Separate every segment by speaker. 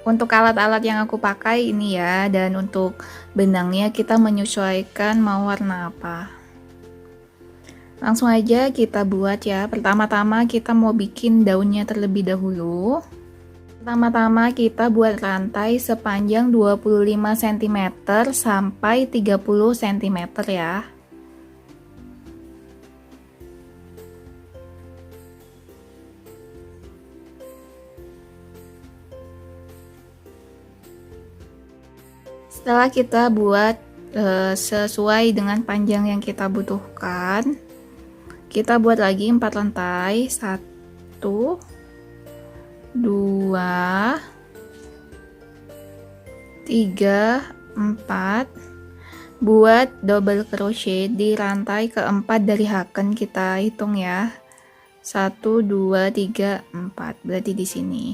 Speaker 1: Untuk alat-alat yang aku pakai ini ya, dan untuk benangnya kita menyesuaikan mau warna apa. Langsung aja kita buat ya. Pertama-tama kita mau bikin daunnya terlebih dahulu. Pertama-tama kita buat rantai sepanjang 25 cm sampai 30 cm ya. Setelah kita buat sesuai dengan panjang yang kita butuhkan, kita buat lagi 4 lantai, 1 2 3 4. Buat double crochet di rantai keempat dari haken, kita hitung ya, 1 2 3 4, berarti di sini.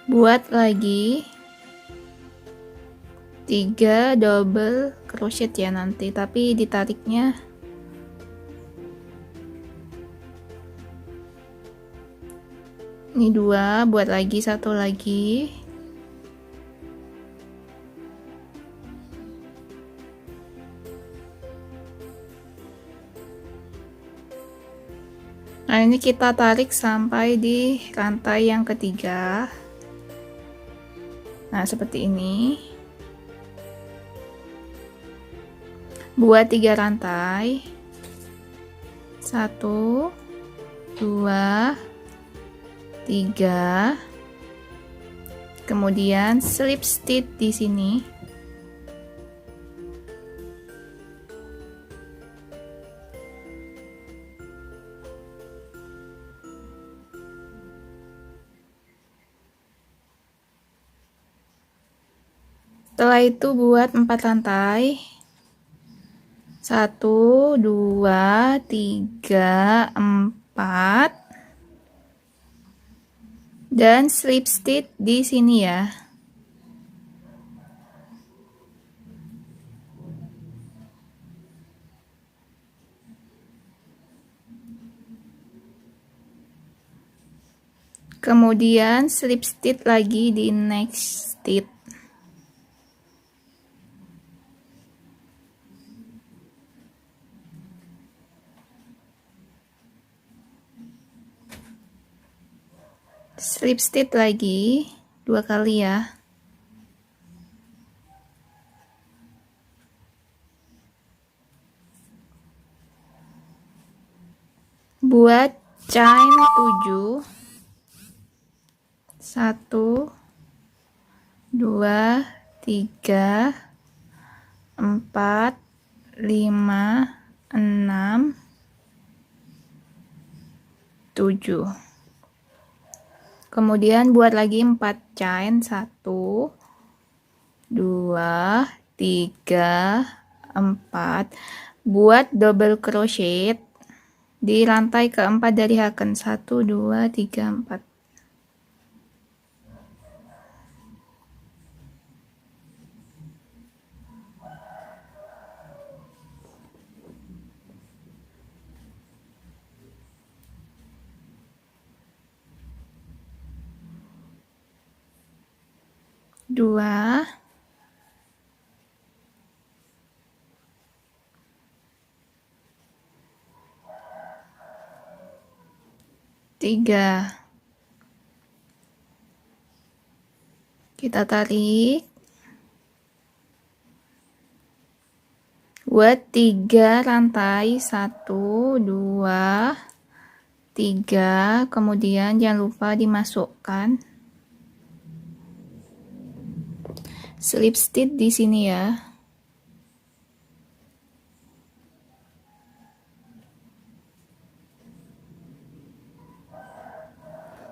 Speaker 1: Buat lagi 3 double crochet ya nanti, tapi ditariknya ini 2, buat lagi 1 lagi. Nah, ini kita tarik sampai di rantai yang ketiga. Nah, seperti ini. Buat 3 rantai. 1 2 3. Kemudian slip stitch di sini. Setelah itu buat 4 rantai. 1 2 3 4. Dan slip stitch di sini ya. Kemudian slip stitch lagi di next stitch. Slip stitch lagi 2 kali ya. Buat chain 7. 1 2 3 4 5 6 7. Kemudian buat lagi 4 chain, 1 2 3 4. Buat double crochet di rantai keempat dari haken, 1 2 3 4. Dua, tiga, kita tarik. Buat 3 rantai, 1 2 3. Kemudian jangan lupa dimasukkan slip stitch di sini ya.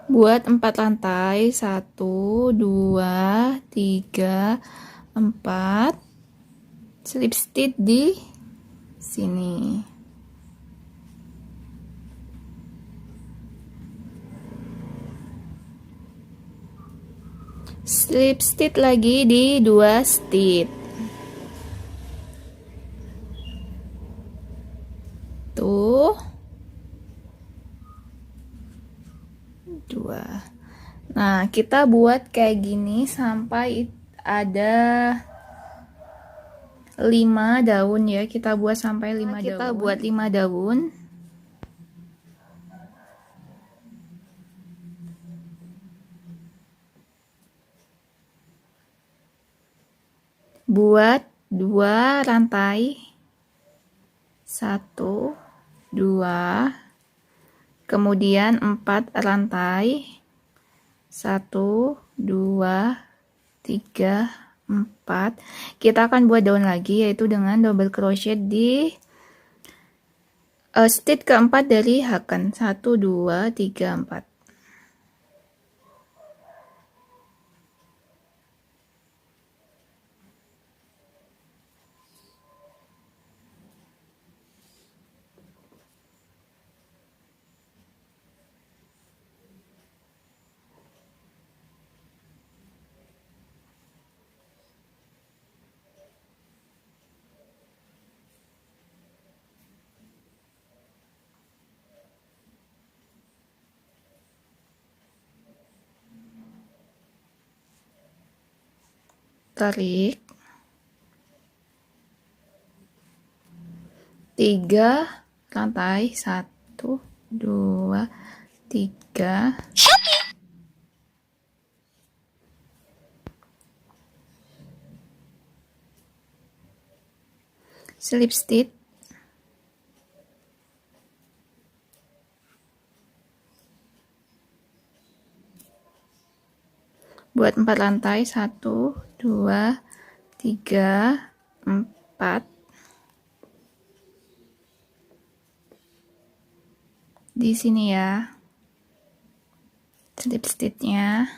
Speaker 1: Buat 4 lantai, 1 2 3 4. Slip stitch di sini. Slip stitch lagi di 2 stitch. 2. Nah, kita buat kayak gini sampai ada 5 daun ya. Kita buat sampai 5 daun. Kita buat 5 daun. Buat 2 rantai. 1, 2, kemudian 4 rantai. 1, 2, 3, 4. Kita akan buat daun lagi, yaitu dengan double crochet di stitch keempat dari haken. 1, 2, 3, 4. Tarik 3 rantai, 1, 2, 3. Slip stitch. Buat 4 rantai, 1, 2, 3, 4. Di sini ya, slip stitchnya.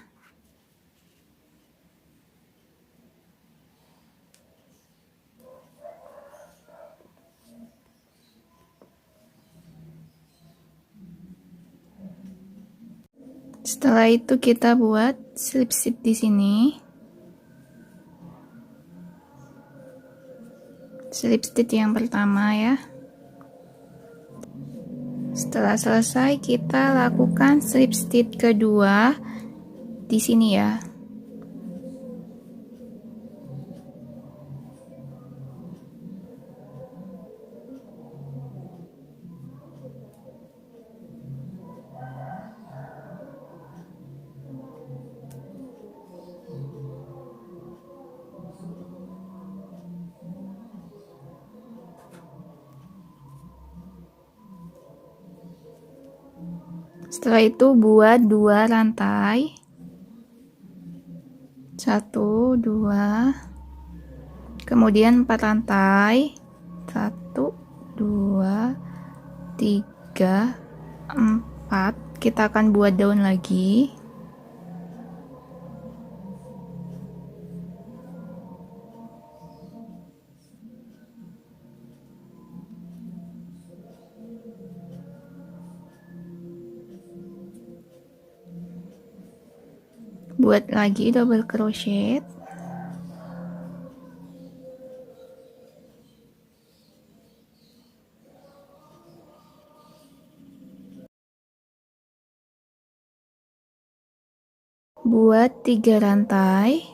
Speaker 1: Setelah itu kita buat slip stitch di sini. Slip stitch yang pertama ya. Setelah selesai, kita lakukan slip stitch kedua di sini ya. Setelah itu buat 2 rantai. 1, 2. Kemudian 4 rantai. 1, 2, 3, 4. Kita akan buat daun lagi. Buat lagi double crochet. Buat 3 rantai.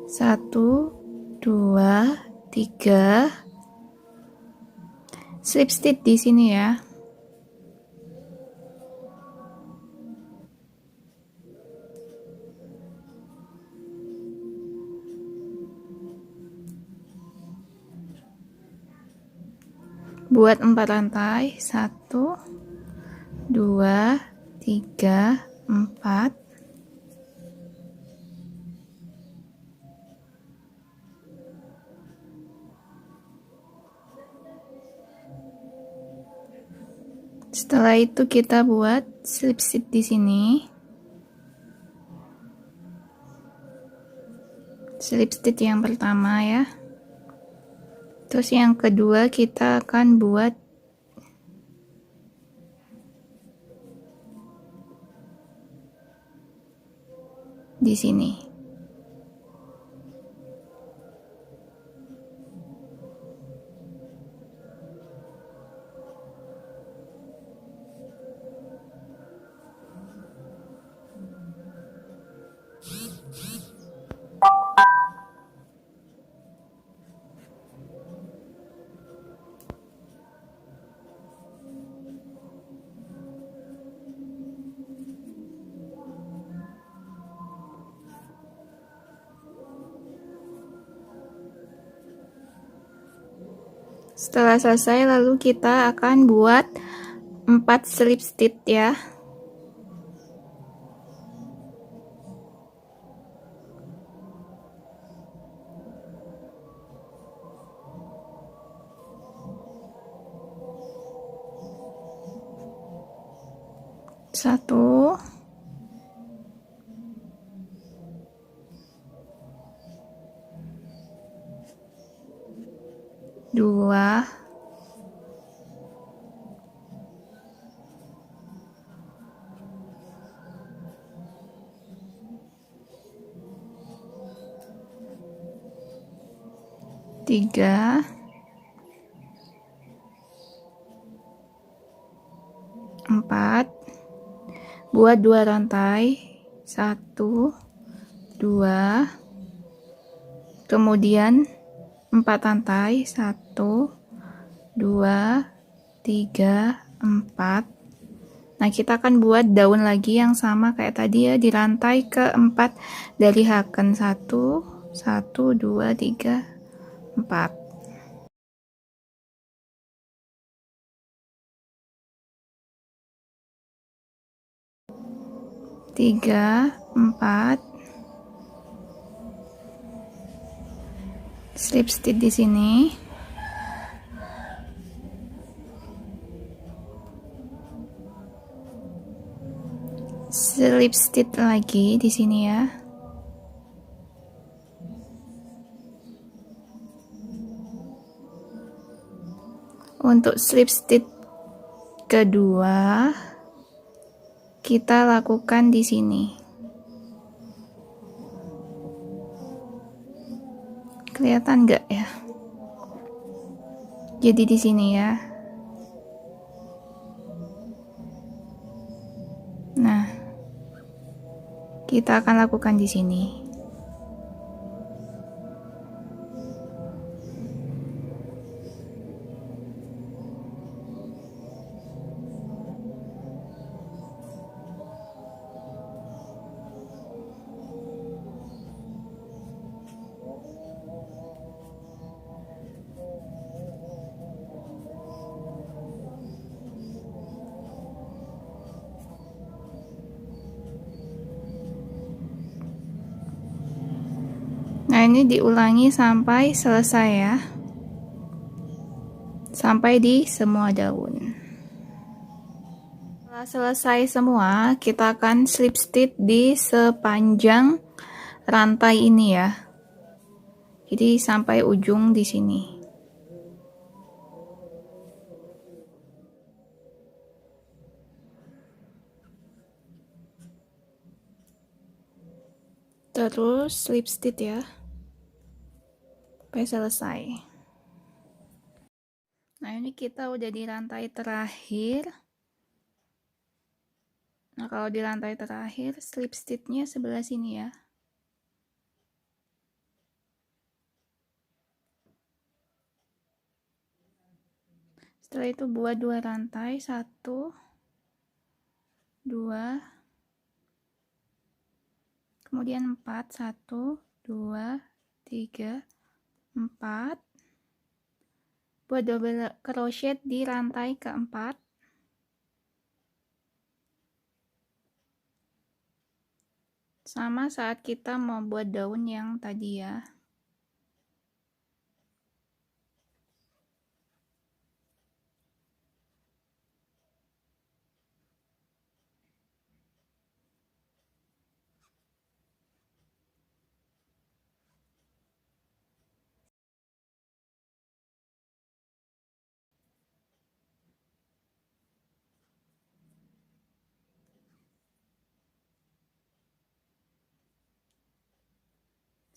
Speaker 1: 1, 2, 3. Slip stitch di sini ya. Buat 4 rantai. 1, 2, 3, 4. Setelah itu kita buat slip stitch di sini. Slip stitch yang pertama ya. Terus yang kedua kita akan buat di sini. Setelah selesai, lalu kita akan buat 4 slip stitch ya. Satu, dua, tiga, empat, buat 2 rantai, 1, 2, kemudian 4 rantai, 1, 2, 3, 4. Nah, kita akan buat daun lagi yang sama kayak tadi ya, di rantai keempat dari haken. 1, 1, 2, 3, 4. Tiga, 4, slip stitch di sini. Slip stitch lagi di sini ya. Untuk slip stitch kedua kita lakukan di sini. Kelihatan nggak ya? Jadi di sini ya. Nah, kita akan lakukan di sini. Nah, ini diulangi sampai selesai ya. Sampai di semua daun. Setelah selesai semua, kita akan slip stitch di sepanjang rantai ini ya. Jadi sampai ujung di sini. Terus slip stitch ya. Sampai selesai. Nah, ini kita udah di rantai terakhir. Nah, kalau di rantai terakhir, slip stitch-nya sebelah sini ya. Setelah itu buat 2 rantai, 1, 2, kemudian 4, 1, 2, 3, 4. Buat double crochet di rantai keempat. Sama saat kita mau buat daun yang tadi ya.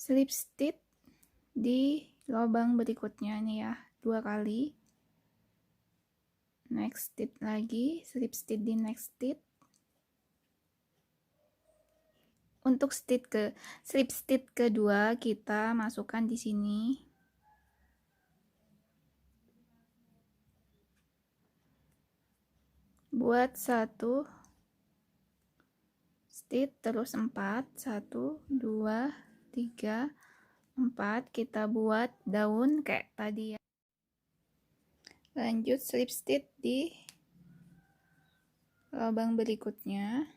Speaker 1: Slip stitch di lubang berikutnya nih ya, 2 kali. Next stitch lagi, slip stitch di next stitch. Untuk slip stitch kedua kita masukkan di sini. Buat 1 stitch, terus 4, 1, 2, 3, 4. Kita buat daun kayak tadi ya. Lanjut slip stitch di lubang berikutnya.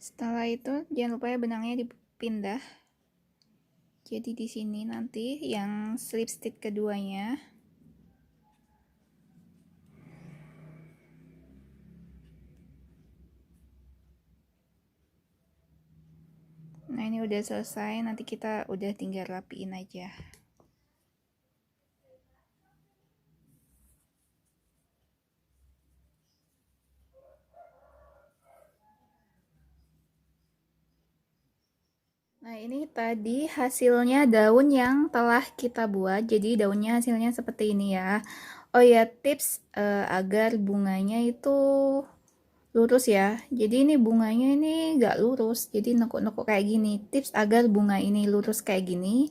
Speaker 1: Setelah itu jangan lupa ya benangnya dipindah. Jadi di sini nanti yang slip stitch keduanya. Nah, ini udah selesai, nanti kita udah tinggal rapiin aja. Nah, ini tadi hasilnya daun yang telah kita buat. Jadi daunnya hasilnya seperti ini ya. Oh ya, tips agar bunganya itu lurus ya. Jadi ini bunganya ini nggak lurus, jadi nekuk-nekuk kayak gini. Tips agar bunga ini lurus kayak gini.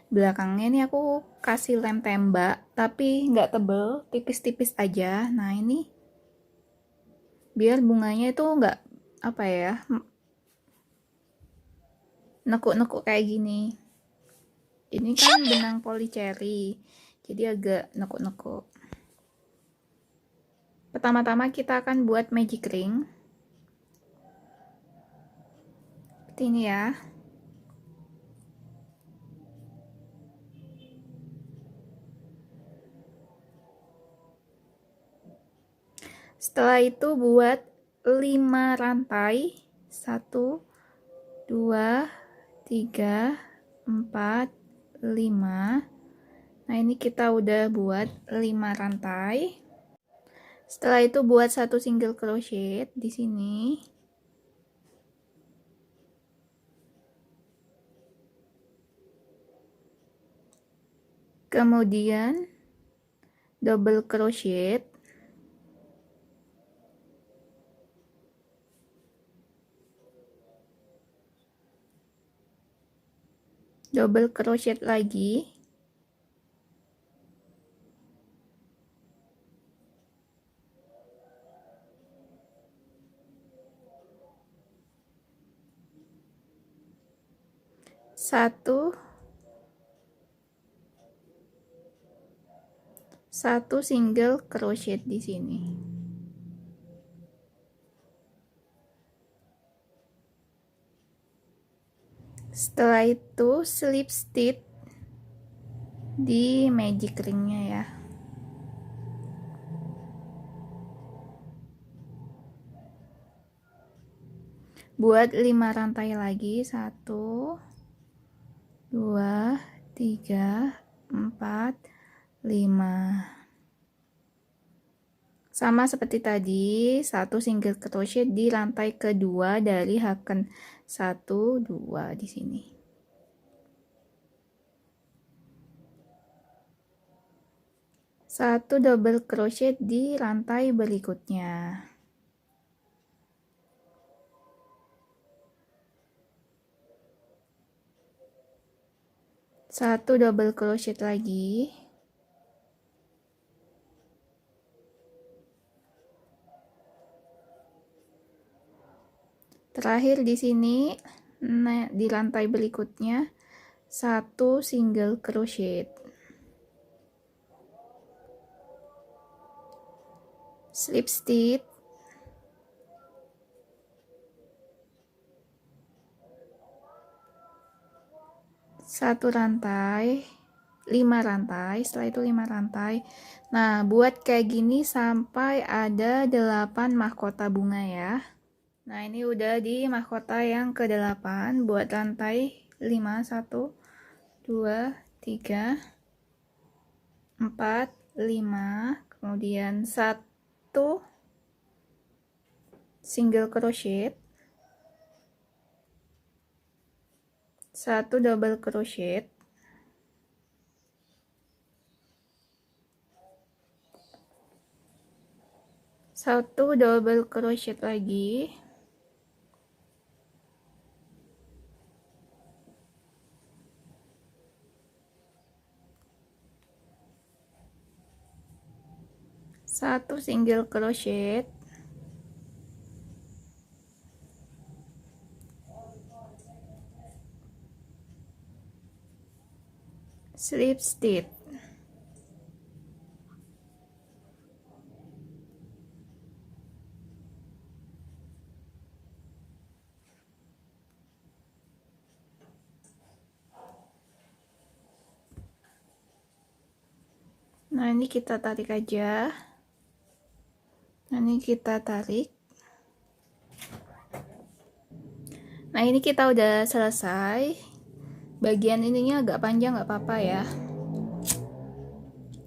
Speaker 1: Belakangnya ini aku kasih lem tembak, tapi nggak tebel, tipis-tipis aja. Nah, ini biar bunganya itu nggak apa ya, nekuk-nekuk kayak gini. Ini kan benang polycherry, jadi agak nekuk-nekuk. Pertama-tama kita akan buat magic ring. Seperti ini ya. Setelah itu buat 5 rantai. 1, 2, 3, 4, 5. Nah, ini kita udah buat 5 rantai. Setelah itu buat 1 single crochet di sini. Kemudian double crochet. Double crochet lagi. Satu single crochet di sini. Setelah itu slip stitch di magic ringnya ya. Buat 5 rantai lagi. 1, 2, 3, 4, 5. Sama seperti tadi, 1 single crochet di rantai kedua dari haken 1, 2 di sini. Satu double crochet di rantai berikutnya. Satu double crochet lagi. Terakhir di sini, nah, di rantai berikutnya 1 single crochet. Slip stitch. Satu rantai, 5 rantai, setelah itu 5 rantai. Nah, buat kayak gini sampai ada 8 mahkota bunga ya. Nah, ini udah di mahkota yang ke-8. Buat rantai 5, 1, 2, 3, 4, 5. Kemudian 1 single crochet. 1 double crochet. 1 double crochet lagi. 1 single crochet. slip stitch. Nah, ini kita tarik aja. Nah, ini kita tarik. Nah, ini kita udah selesai. Bagian ininya agak panjang, nggak apa-apa ya.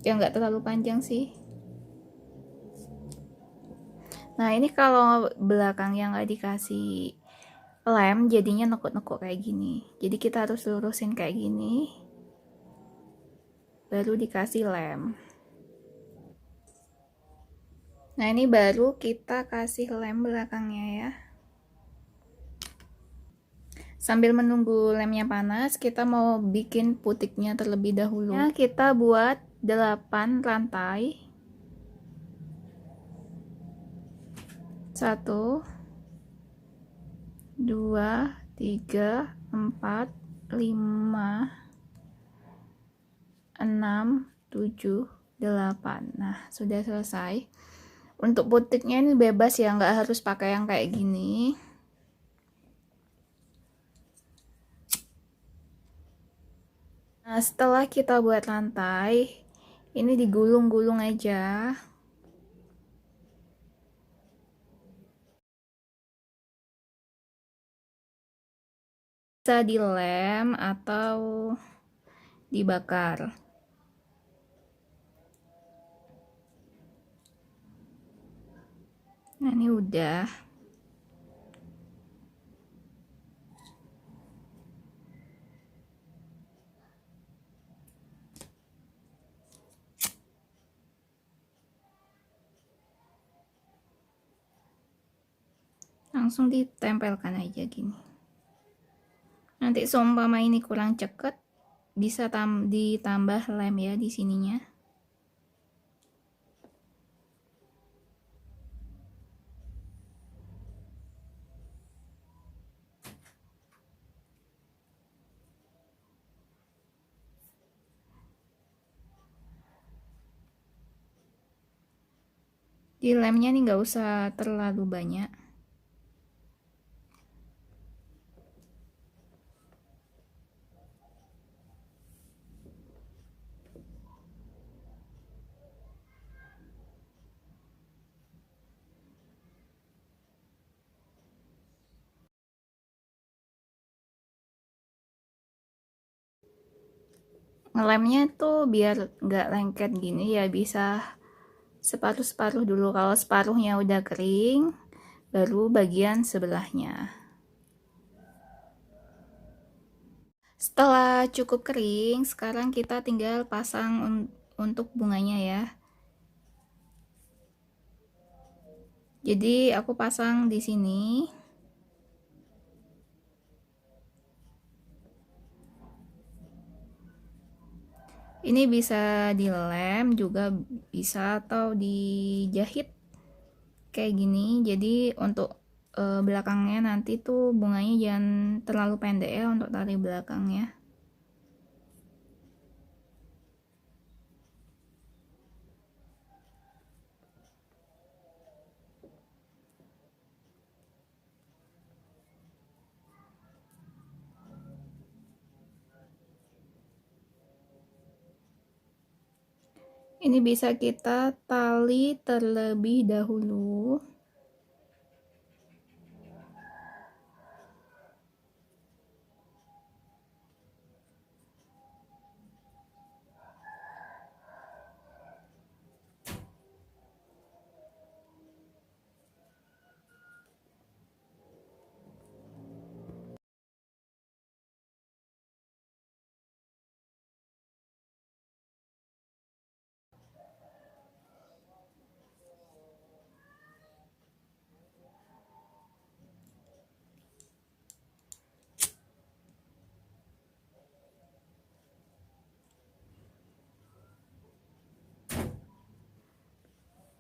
Speaker 1: Ya, nggak terlalu panjang sih. Nah, ini kalau belakangnya nggak dikasih lem, jadinya nekuk-nekuk kayak gini. Jadi kita harus lurusin kayak gini. Baru dikasih lem. Nah, ini baru kita kasih lem belakangnya ya. Sambil menunggu lemnya panas, kita mau bikin putiknya terlebih dahulu. Nah, kita buat 8 rantai. 1 2 3 4 5 6 7 8. Nah, sudah selesai. Untuk putiknya ini bebas ya, nggak harus pakai yang kayak gini. Nah, setelah kita buat lantai, ini digulung-gulung aja. Bisa dilem atau dibakar. Nah, ini udah. Langsung ditempelkan aja gini. Nanti seumpama ini kurang ceket, bisa ditambah lem ya di sininya. Di lemnya nih nggak usah terlalu banyak. Ngelemnya tuh biar nggak lengket gini ya, bisa separuh-separuh dulu. Kalau separuhnya udah kering, baru bagian sebelahnya. Setelah cukup kering, sekarang kita tinggal pasang untuk bunganya ya. Jadi aku pasang di sini. Ini bisa dilem juga bisa, atau dijahit kayak gini. Jadi untuk belakangnya nanti tuh bunganya jangan terlalu pendek ya untuk tali belakangnya. Ini bisa kita tali terlebih dahulu.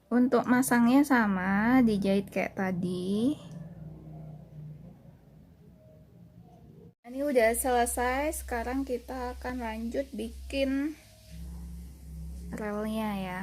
Speaker 1: Untuk masangnya sama, dijahit kayak tadi. Ini udah selesai, sekarang kita akan lanjut bikin relnya ya.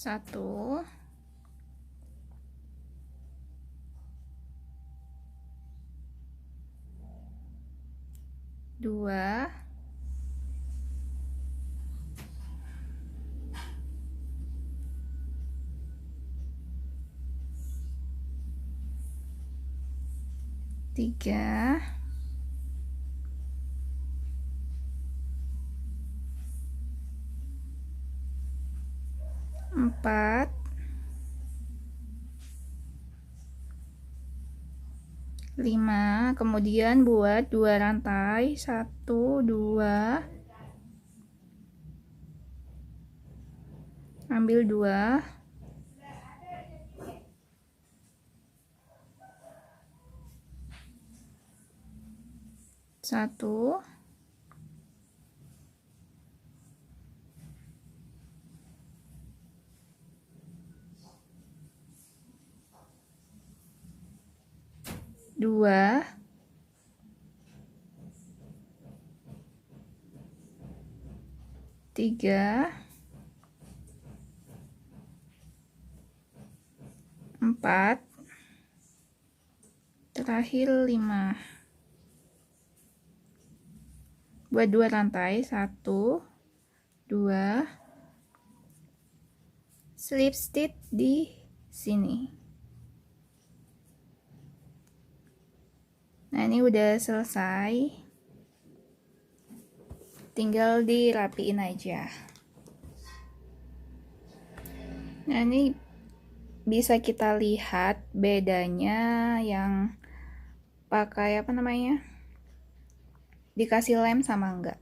Speaker 1: Satu, dua, tiga, empat, lima. Kemudian buat 2 rantai, 1, 2, ambil 2, 1, 2, 3, 4, terakhir 5. Buat 2 rantai, 1, 2, slip stitch di sini. Nah, ini udah selesai, tinggal dirapiin aja. Nah, ini bisa kita lihat bedanya yang pakai apa namanya, dikasih lem sama enggak.